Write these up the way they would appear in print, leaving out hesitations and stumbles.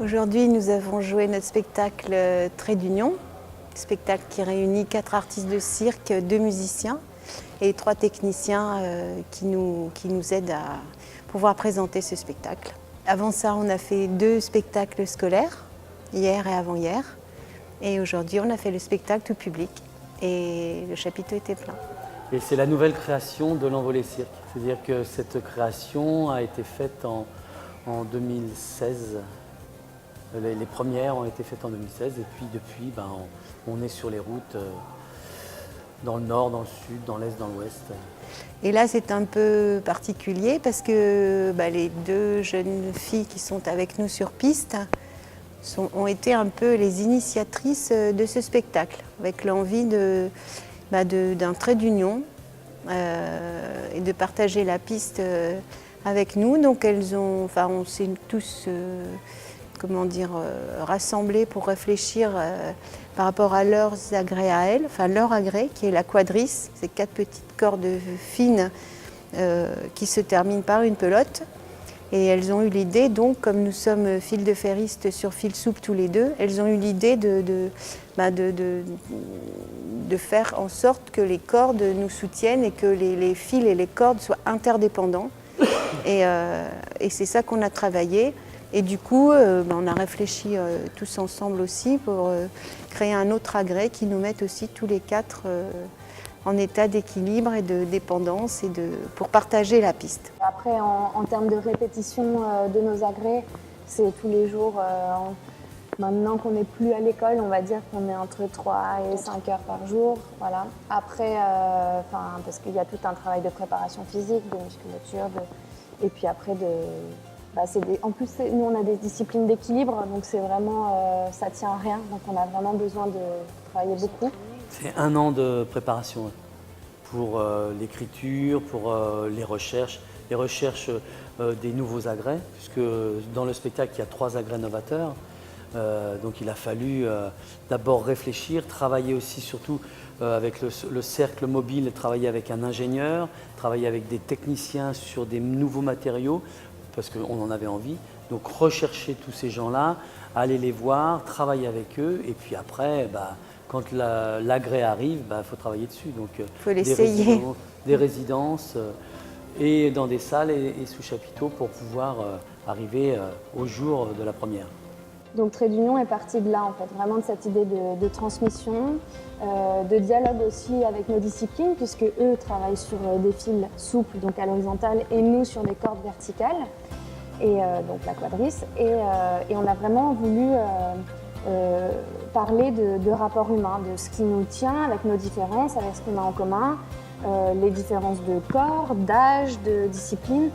Aujourd'hui, nous avons joué notre spectacle Trait d'Union, spectacle qui réunit 4 artistes de cirque, 2 musiciens et 3 techniciens qui nous aident à pouvoir présenter ce spectacle. Avant ça, on a fait 2 spectacles scolaires, hier et avant-hier. Et aujourd'hui, on a fait le spectacle tout public et le chapiteau était plein. Et c'est la nouvelle création de l'Envolée Cirque. C'est-à-dire que cette création a été faite en 2016. Les premières ont été faites en 2016 et puis depuis, on est sur les routes dans le nord, dans le sud, dans l'est, dans l'ouest. Et là, c'est un peu particulier parce que les 2 jeunes filles qui sont avec nous sur piste ont été un peu les initiatrices de ce spectacle, avec l'envie d'un trait d'union et de partager la piste avec nous. Donc on s'est tous rassemblés pour réfléchir par rapport à leurs agrès à elles, leur agrès qui est la quadrisse, c'est 4 petites cordes fines qui se terminent par une pelote. Et elles ont eu l'idée, donc, comme nous sommes fil de ferriste sur fil souple tous les 2, elles ont eu l'idée de faire en sorte que les cordes nous soutiennent et que les fils et les cordes soient interdépendants. Et c'est ça qu'on a travaillé. Et du coup, on a réfléchi tous ensemble aussi pour créer un autre agrès qui nous mette aussi tous les 4 en état d'équilibre et de dépendance pour partager la piste. Après, en termes de répétition de nos agrès, c'est tous les jours. Maintenant qu'on n'est plus à l'école, on va dire qu'on est entre 3 et 5 heures par jour. Voilà. Après, parce qu'il y a tout un travail de préparation physique, de musculature, et puis après, en plus, nous, on a des disciplines d'équilibre, donc c'est vraiment, ça tient à rien. Donc on a vraiment besoin de travailler beaucoup. C'est 1 an de préparation pour l'écriture, pour les recherches des nouveaux agrès, puisque dans le spectacle, il y a 3 agrès novateurs. Donc il a fallu d'abord réfléchir, travailler aussi surtout avec le cercle mobile, travailler avec un ingénieur, travailler avec des techniciens sur des nouveaux matériaux, parce qu'on en avait envie. Donc rechercher tous ces gens-là, aller les voir, travailler avec eux, et puis après, quand l'agrès arrive, faut travailler dessus. Donc, faut l'essayer. Des résidences et dans des salles et sous chapiteaux pour pouvoir arriver au jour de la première. Donc Trait d'Union est parti de là, en fait, vraiment de cette idée de transmission, de dialogue aussi avec nos disciplines, puisque eux travaillent sur des fils souples, donc à l'horizontale, et nous sur des cordes verticales, et donc la quadrisse. Et on a vraiment voulu parler de rapport humain, de ce qui nous tient avec nos différences, avec ce qu'on a en commun, les différences de corps, d'âge, de discipline,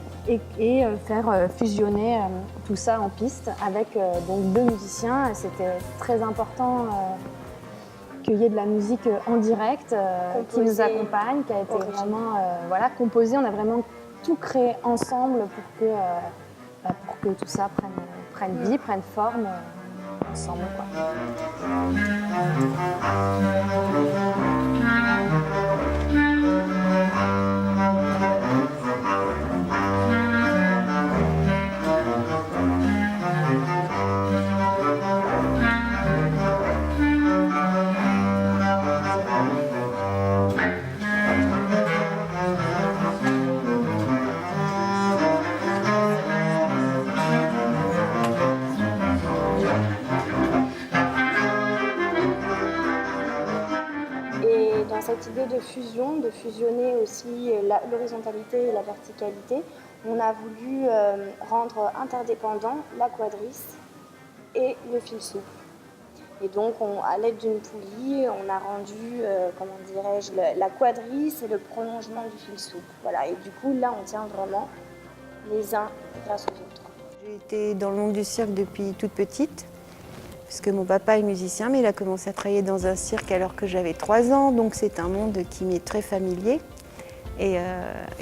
et faire fusionner tout ça en piste avec donc 2 musiciens. C'était très important qu'il y ait de la musique en direct qui nous accompagne, qui a été vraiment composée. On a vraiment tout créé ensemble pour que tout ça prenne vie, prenne forme ensemble, Dans cette idée de fusion, de fusionner aussi l'horizontalité et la verticalité, on a voulu rendre interdépendants la quadrisse et le fil souple. Et donc, à l'aide d'une poulie, on a rendu, la quadrisse et le prolongement du fil souple. Voilà. Et du coup, là, on tient vraiment les uns grâce aux autres. J'ai été dans le monde du cirque depuis toute petite. Parce que mon papa est musicien, mais il a commencé à travailler dans un cirque alors que j'avais 3 ans, donc c'est un monde qui m'est très familier. Et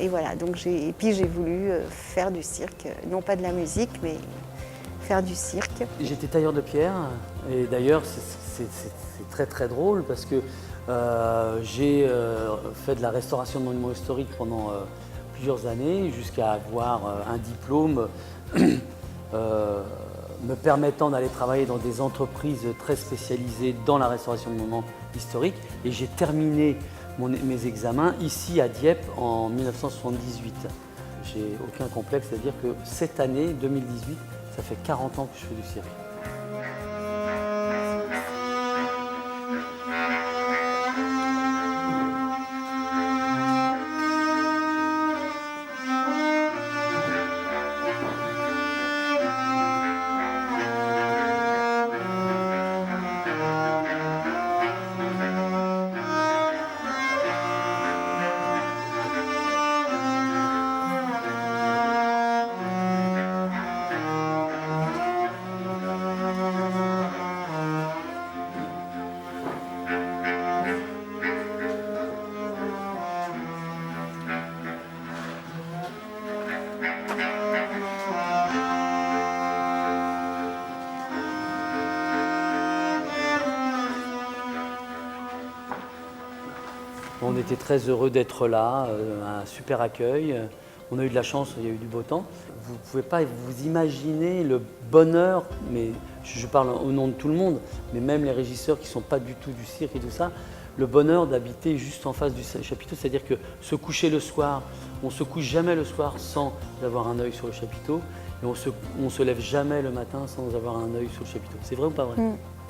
voilà, donc puis j'ai voulu faire du cirque, non pas de la musique, mais faire du cirque. J'étais tailleur de pierre, et d'ailleurs c'est très très drôle parce que j'ai fait de la restauration de monuments historiques pendant plusieurs années, jusqu'à avoir un diplôme me permettant d'aller travailler dans des entreprises très spécialisées dans la restauration de monuments historiques. Et j'ai terminé mes examens ici à Dieppe en 1978. J'ai aucun complexe, c'est-à-dire que cette année, 2018, ça fait 40 ans que je fais du cirque. On était très heureux d'être là, un super accueil. On a eu de la chance, il y a eu du beau temps. Vous ne pouvez pas vous imaginer le bonheur, mais je parle au nom de tout le monde, mais même les régisseurs qui ne sont pas du tout du cirque et tout ça, le bonheur d'habiter juste en face du chapiteau, c'est-à-dire que se coucher le soir, on ne se couche jamais le soir sans avoir un œil sur le chapiteau, et on se lève jamais le matin sans avoir un œil sur le chapiteau. C'est vrai ou pas vrai?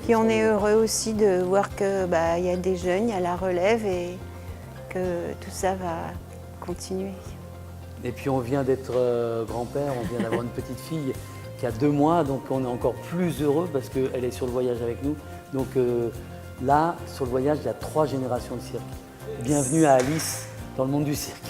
Puis on est heureux aussi de voir qu'il y a des jeunes, il y a la relève et que tout ça va continuer. Et puis on vient d'être grand-père, on vient d'avoir une petite fille qui a 2 mois, donc on est encore plus heureux parce qu'elle est sur le voyage avec nous. Donc là, sur le voyage, il y a 3 générations de cirque. Bienvenue à Alice dans le monde du cirque.